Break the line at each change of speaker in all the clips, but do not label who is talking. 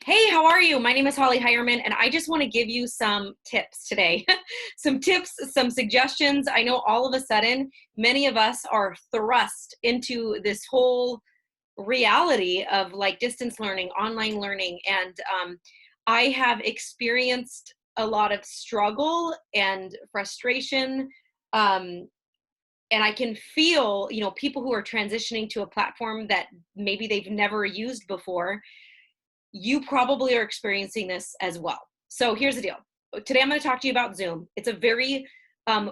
Hey, how are you? My name is Holly Hierman, and I just want to give you some tips today. Some tips, some suggestions. I know all of a sudden, many of us are thrust into this whole reality of like distance learning, online learning, and I have experienced a lot of struggle and frustration. Um, and I can feel, people who are transitioning to a platform that maybe they've never used before. You probably are experiencing this as well. So here's the deal. Today I'm going to talk to you about Zoom. It's a very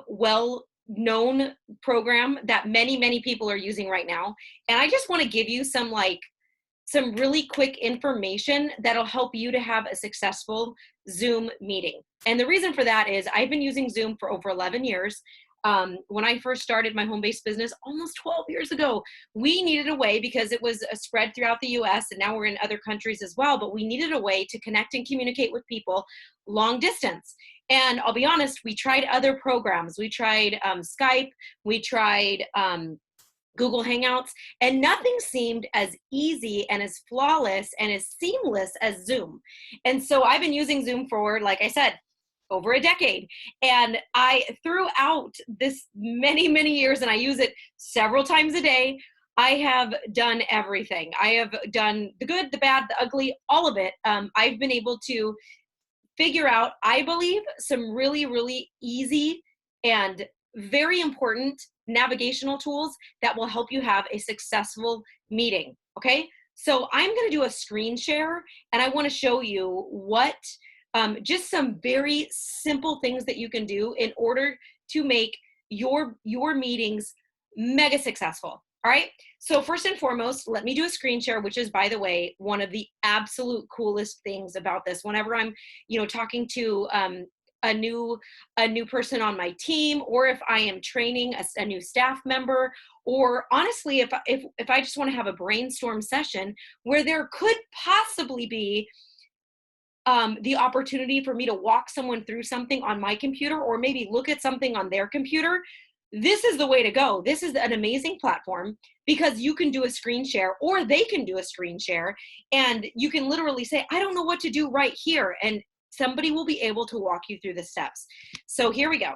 well known program that many people are using right now. And I just want to give you some really quick information that'll help you to have a successful Zoom meeting. And the reason for that is I've been using Zoom for over 11 years. When I first started my home-based business almost 12 years ago, we needed a way, because it was spread throughout the US and now we're in other countries as well, but we needed a way to connect and communicate with people long distance. And I'll be honest, we tried other programs. We tried Skype, we tried Google Hangouts, and nothing seemed as easy and as flawless and as seamless as Zoom. And so I've been using Zoom for, like I said, over a decade. And I, throughout this many years, and I use it several times a day, I have done everything. I have done the good, the bad, the ugly, all of it. I've been able to figure out, I believe, some really easy and very important navigational tools that will help you have a successful meeting. Okay, so I'm going to do a screen share, and I want to show you what just some very simple things that you can do in order to make your meetings mega successful. All right, so first and foremost, let me do a screen share, which is, by the way, one of the absolute coolest things about this. Whenever I'm talking to a new person on my team, or if I am training a new staff member, or honestly, if I just want to have a brainstorm session where there could possibly be the opportunity for me to walk someone through something on my computer, or maybe look at something on their computer, this is the way to go. This is an amazing platform because you can do a screen share, or they can do a screen share, and you can literally say, I don't know what to do right here, and somebody will be able to walk you through the steps. So here we go.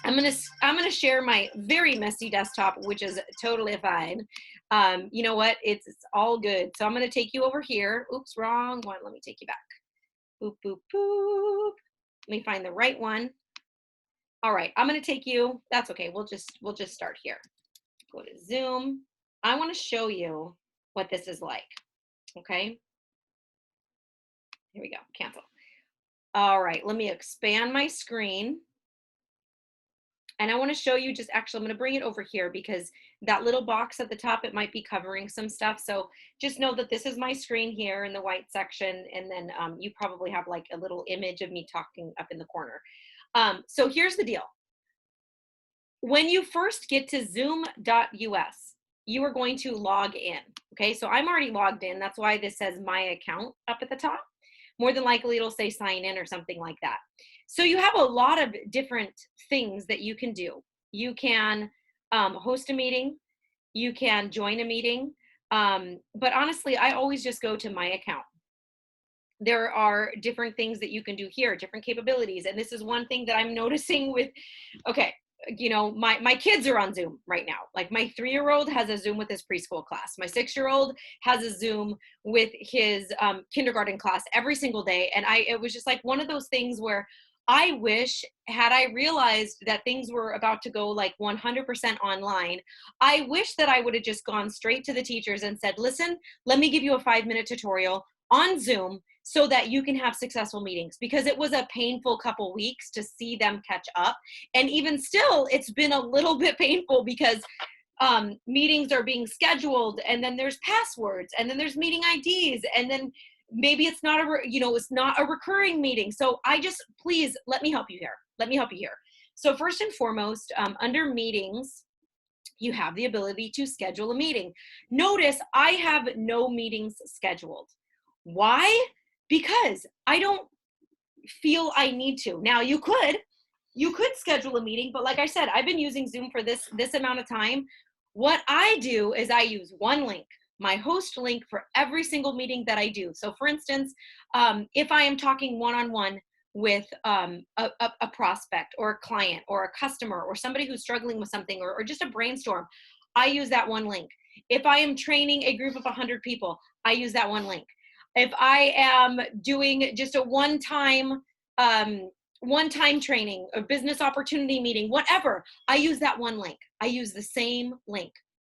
I'm gonna share my very messy desktop, which is totally fine. You know what? It's all good. So I'm gonna take you over here. Oops, wrong one. Let me take you back. Boop, boop, boop. Let me find the right one. All right, I'm going to take you. That's okay. We'll just start here. Go to Zoom. I want to show you what this is like. Okay. Here we go. Cancel. All right, let me expand my screen. And I want to show you I'm going to bring it over here because that little box at the top, it might be covering some stuff. So just know that this is my screen here in the white section. And then you probably have like a little image of me talking up in the corner. So here's the deal. When you first get to zoom.us, you are going to log in. Okay, so I'm already logged in. That's why this says my account up at the top. More than likely, it'll say sign in or something like that. So you have a lot of different things that you can do. You can host a meeting. You can join a meeting. But honestly, I always just go to my account. There are different things that you can do here, different capabilities. And this is one thing that I'm noticing with, okay, my kids are on Zoom right now. Like my 3-year-old has a Zoom with his preschool class. My 6-year-old has a Zoom with his kindergarten class every single day. And it was just like one of those things where I wish, had I realized that things were about to go like 100% online, I wish that I would have just gone straight to the teachers and said, listen, let me give you a 5-minute tutorial on Zoom so that you can have successful meetings, because it was a painful couple weeks to see them catch up. And even still, it's been a little bit painful because meetings are being scheduled, and then there's passwords, and then there's meeting IDs, and then maybe it's not it's not a recurring meeting. So please let me help you here. Let me help you here. So first and foremost, under meetings, you have the ability to schedule a meeting. Notice I have no meetings scheduled. Why? Because I don't feel I need to. Now you could schedule a meeting, but like I said, I've been using Zoom for this amount of time. What I do is I use one link. my host link for every single meeting that I do. So for instance, if I am talking one-on-one with a prospect or a client or a customer or somebody who's struggling with something, or just a brainstorm, I use that one link. If I am training a group of 100 people, I use that one link. If I am doing just a one-time training, a business opportunity meeting, whatever, I use that one link. I use the same link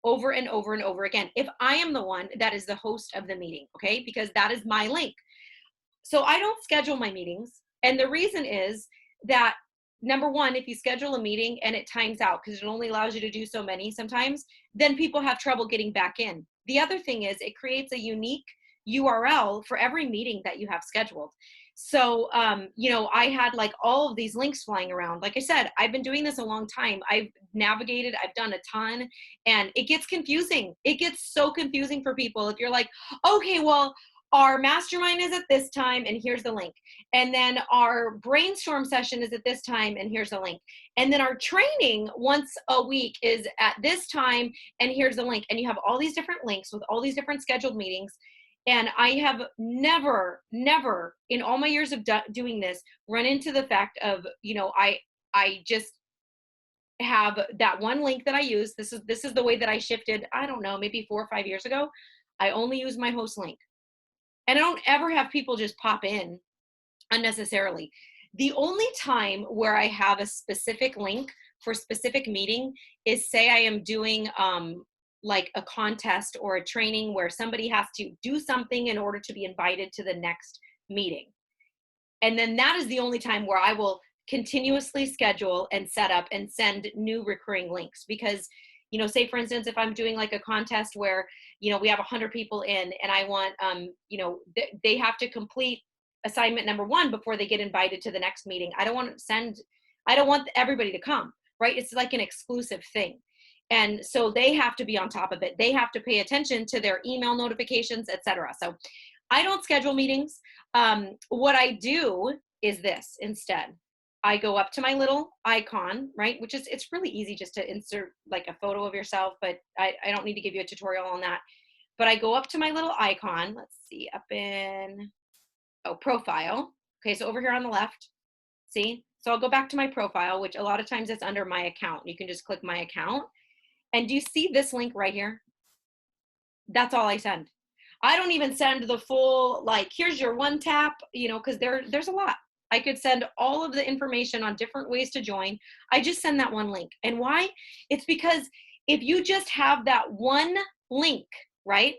over and over and over again, if I am the one that is the host of the meeting, okay? Because that is my link. So I don't schedule my meetings. And the reason is that, number one, if you schedule a meeting and it times out, because it only allows you to do so many sometimes, then people have trouble getting back in. The other thing is it creates a unique URL for every meeting that you have scheduled. So, I had like all of these links flying around. Like I said, I've been doing this a long time. I've navigated, I've done a ton, and it gets confusing. It gets so confusing for people. If you're like, okay, well, our mastermind is at this time and here's the link. And then our brainstorm session is at this time and here's the link. And then our training once a week is at this time and here's the link. And you have all these different links with all these different scheduled meetings. And I have never in all my years of doing this run into the fact of, I just have that one link that I use. This is the way that I shifted, I don't know, maybe 4 or 5 years ago. I only use my host link. And I don't ever have people just pop in unnecessarily. The only time where I have a specific link for a specific meeting is, say I am doing like a contest or a training where somebody has to do something in order to be invited to the next meeting. And then that is the only time where I will continuously schedule and set up and send new recurring links. Because, say for instance, if I'm doing like a contest where, we have 100 people in and I want, they have to complete assignment number 1 before they get invited to the next meeting. I don't want everybody to come, right? It's like an exclusive thing. And so they have to be on top of it. They have to pay attention to their email notifications, etc. So I don't schedule meetings. What I do is this instead. I go up to my little icon, right? It's really easy just to insert like a photo of yourself, but I don't need to give you a tutorial on that. But I go up to my little icon. Let's see, up in, profile. Okay, so over here on the left, see? So I'll go back to my profile, which a lot of times it's under my account. You can just click my account. And do you see this link right here? That's all I send. I don't even send the full, like, here's your one tap, because there's a lot. I could send all of the information on different ways to join. I just send that one link. And why? It's because if you just have that one link, right?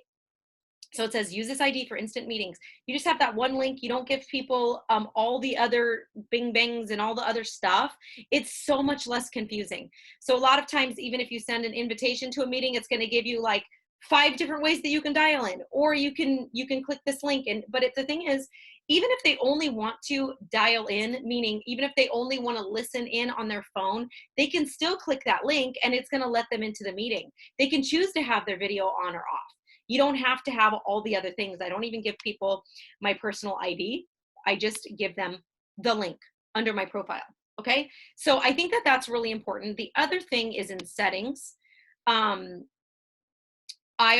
So it says use this ID for instant meetings. You just have that one link. You don't give people all the other bing bangs and all the other stuff. It's so much less confusing. So a lot of times, even if you send an invitation to a meeting, it's going to give you like 5 different ways that you can dial in, or you can click this link. But the thing is, even if they only want to dial in, meaning even if they only want to listen in on their phone, they can still click that link and it's going to let them into the meeting. They can choose to have their video on or off. You don't have to have all the other things. I don't even give people my personal ID. I just give them the link under my profile. Okay. So I think that that's really important. The other thing is in settings. I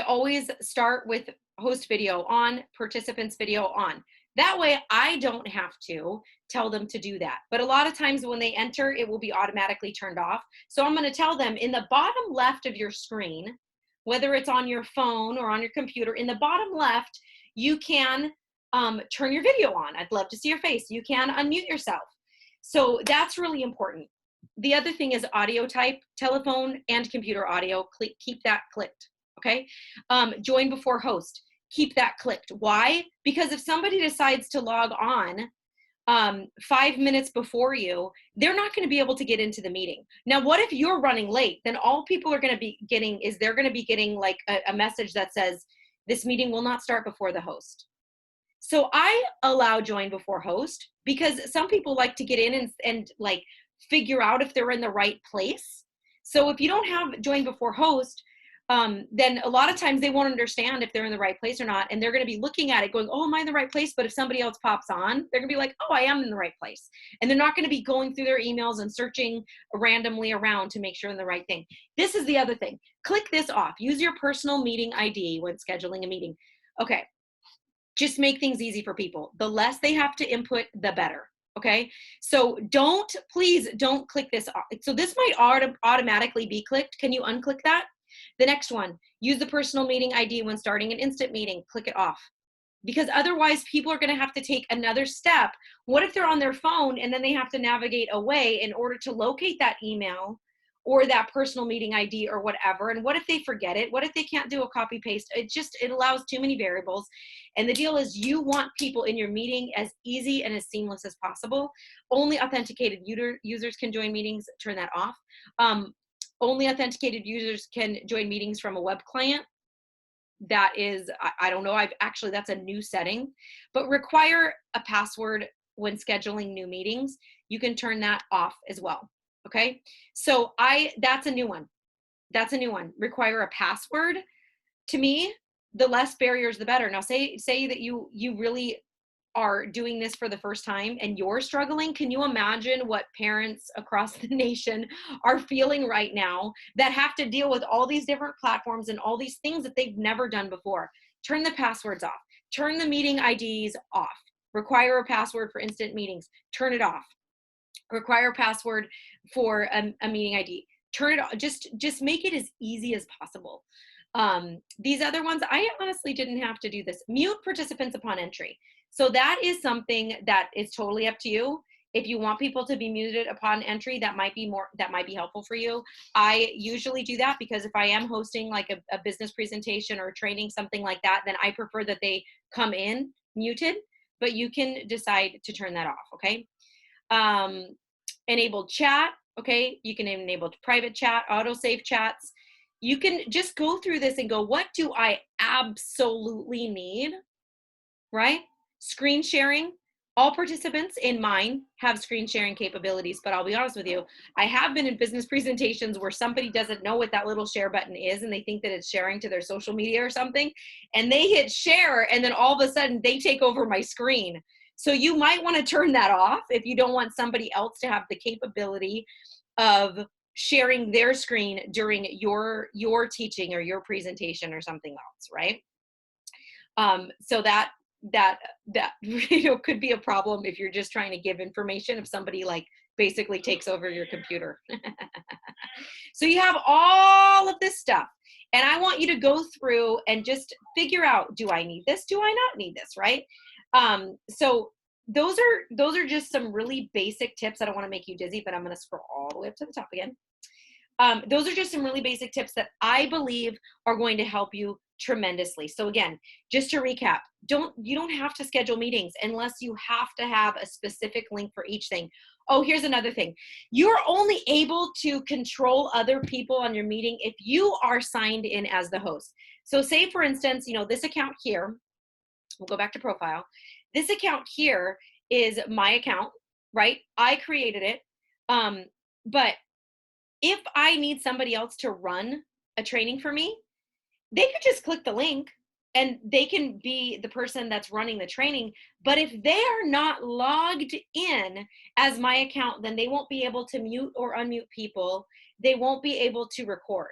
always start with host video on, participants video on. That way I don't have to tell them to do that. But a lot of times when they enter, it will be automatically turned off. So I'm going to tell them in the bottom left of your screen, whether it's on your phone or on your computer, in the bottom left, you can turn your video on. I'd love to see your face. You can unmute yourself. So that's really important. The other thing is audio type, telephone and computer audio. Keep that clicked, okay? Join before host. Keep that clicked. Why? Because if somebody decides to log on 5 minutes before you, they're not going to be able to get into the meeting. Now, what if you're running late? Then all people are going to be getting is they're going to be getting like a message that says, this meeting will not start before the host. So I allow join before host because some people like to get in and like figure out if they're in the right place. So if you don't have join before host, then a lot of times they won't understand if they're in the right place or not. And they're going to be looking at it going, oh, am I in the right place? But if somebody else pops on, they're going to be like, oh, I am in the right place. And they're not going to be going through their emails and searching randomly around to make sure in the right thing. This is the other thing. Click this off. Use your personal meeting ID when scheduling a meeting. Okay. Just make things easy for people. The less they have to input, the better. Okay. So please don't click this off. So this might automatically be clicked. Can you unclick that? The next one, use the personal meeting ID when starting an instant meeting. Click it off. Because otherwise people are going to have to take another step. What if they're on their phone and then they have to navigate away in order to locate that email or that personal meeting ID or whatever? And what if they forget it? What if they can't do a copy paste? It allows too many variables. And the deal is you want people in your meeting as easy and as seamless as possible. Only authenticated users can join meetings. Turn that off. Only authenticated users can join meetings from a web client. That is, I don't know, that's a new setting, but require a password when scheduling new meetings. You can turn that off as well. Okay. So that's a new one. That's a new one. Require a password. To me, the less barriers, the better. Now say that you really are doing this for the first time and you're struggling. Can you imagine what parents across the nation are feeling right now that have to deal with all these different platforms and all these things that they've never done before? Turn the passwords off. Turn the meeting IDs off. Require a password for instant meetings. Turn it off. Require a password for a meeting ID. Turn it off. Just make it as easy as possible. These other ones, I honestly didn't have to do this. Mute participants upon entry. So that is something that is totally up to you. If you want people to be muted upon entry, that might be helpful for you. I usually do that because if I am hosting like a business presentation or training, something like that, then I prefer that they come in muted, but you can decide to turn that off. Okay. Enabled chat. Okay. You can enable private chat, autosave chats. You can just go through this and go, what do I absolutely need? Right? Screen sharing. All participants in mine have screen sharing capabilities, but I'll be honest with you, I have been in business presentations where somebody doesn't know what that little share button is and they think that it's sharing to their social media or something, and they hit share and then all of a sudden they take over my screen. So you might want to turn that off if you don't want somebody else to have the capability of sharing their screen during your teaching or your presentation or something else, right? So that could be a problem if you're just trying to give information if somebody like basically takes over your computer. So you have all of this stuff and I want you to go through and just figure out, do I need this? Do I not need this? Right? So those are just some really basic tips. I don't want to make you dizzy, but I'm going to scroll all the way up to the top again. Those are just some really basic tips that I believe are going to help you tremendously. So again, just to recap, you don't have to schedule meetings unless you have to have a specific link for each thing. Oh, here's another thing. You're only able to control other people on your meeting if you are signed in as the host. So say for instance, this account here, we'll go back to profile. This account here is my account, right? I created it. But if I need somebody else to run a training for me, they could just click the link and they can be the person that's running the training. But if they are not logged in as my account, then they won't be able to mute or unmute people. They won't be able to record.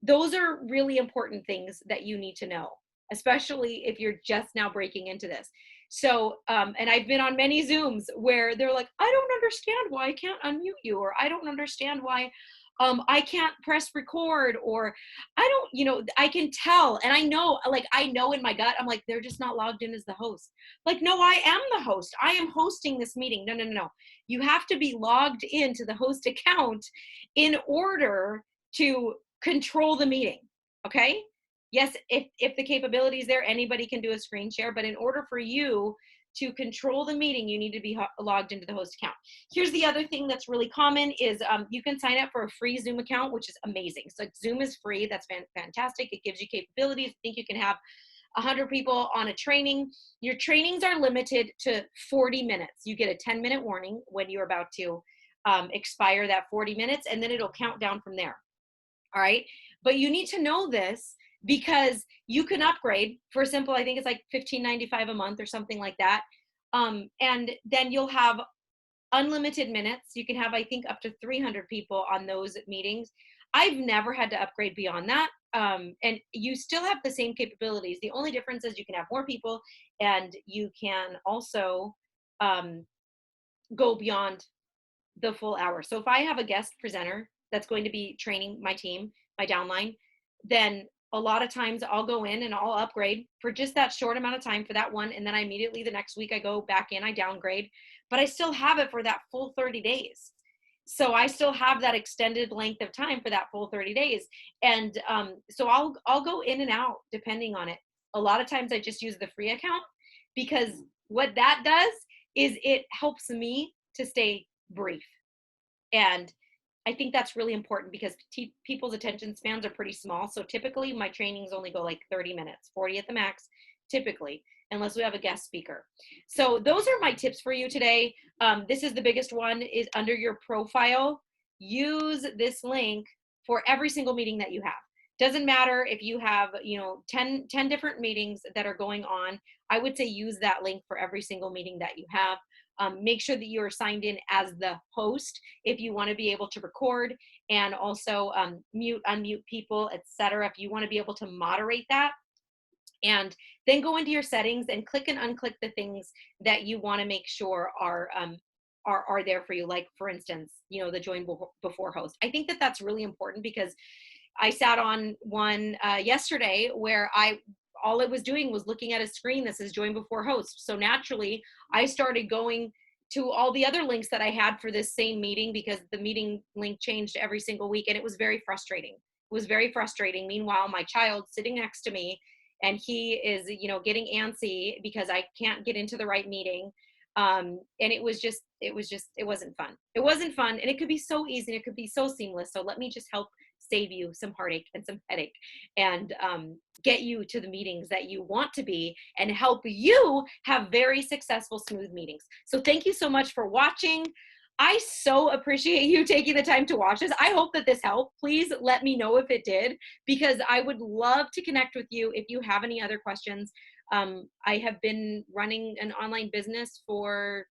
Those are really important things that you need to know, especially if you're just now breaking into this. So, and I've been on many Zooms where they're like, I don't understand why I can't unmute you, or I don't understand why I can't press record, or I can tell. And I know in my gut, I'm like, they're just not logged in as the host. Like, no, I am the host. I am hosting this meeting. No. You have to be logged into the host account in order to control the meeting. Okay. Yes, if the capability is there, anybody can do a screen share, but in order for you to control the meeting, you need to be logged into the host account. Here's the other thing that's really common is you can sign up for a free Zoom account, which is amazing. So Zoom is free. That's fantastic. It gives you capabilities. I think you can have 100 people on a training. Your trainings are limited to 40 minutes. You get a 10-minute warning when you're about to expire that 40 minutes, and then it'll count down from there. All right. But you need to know this because you can upgrade for a simple, I think it's like $15.95 a month or something like that. And then you'll have unlimited minutes. You can have, I think, up to 300 people on those meetings. I've never had to upgrade beyond that. And you still have the same capabilities. The only difference is you can have more people, and you can also um, go beyond the full hour. So if I have a guest presenter that's going to be training my team, my downline, then a lot of times I'll go in and I'll upgrade for just that short amount of time for that one. And then I immediately the next week I go back in, I downgrade, but I still have it for that full 30 days. So I still have that extended length of time for that full 30 days. And so I'll go in and out depending on it. A lot of times I just use the free account because what that does is it helps me to stay brief. And I think that's really important because people's attention spans are pretty small. So typically my trainings only go like 30 minutes, 40 at the max, typically, unless we have a guest speaker. So those are my tips for you today. This is the biggest one, is under your profile. Use this link for every single meeting that you have. Doesn't matter if you have, 10 different meetings that are going on. I would say use that link for every single meeting that you have. Make sure that you are signed in as the host if you want to be able to record, and also mute, unmute people, etc. If you want to be able to moderate that. And then go into your settings and click and unclick the things that you want to make sure are there for you. Like for instance, the join before host. I think that that's really important because I sat on one yesterday where all it was doing was looking at a screen that says join before host. So naturally, I started going to all the other links that I had for this same meeting because the meeting link changed every single week, and it was very frustrating. It was very frustrating. Meanwhile, my child sitting next to me, and he is, getting antsy because I can't get into the right meeting. And it wasn't fun. It wasn't fun, and it could be so easy, and it could be so seamless. So let me just help save you some heartache and some headache, and get you to the meetings that you want to be, and help you have very successful, smooth meetings. So thank you so much for watching. I so appreciate you taking the time to watch this. I hope that this helped. Please let me know if it did, because I would love to connect with you if you have any other questions. I have been running an online business for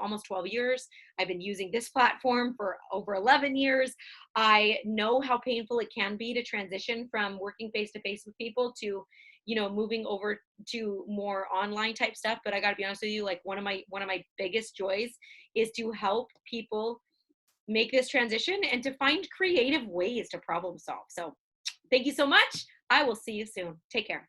almost 12 years. I've been using this platform for over 11 years. I know how painful it can be to transition from working face to face with people to, moving over to more online type stuff. But I got to be honest with you, like one of my biggest joys is to help people make this transition and to find creative ways to problem solve. So thank you so much. I will see you soon. Take care.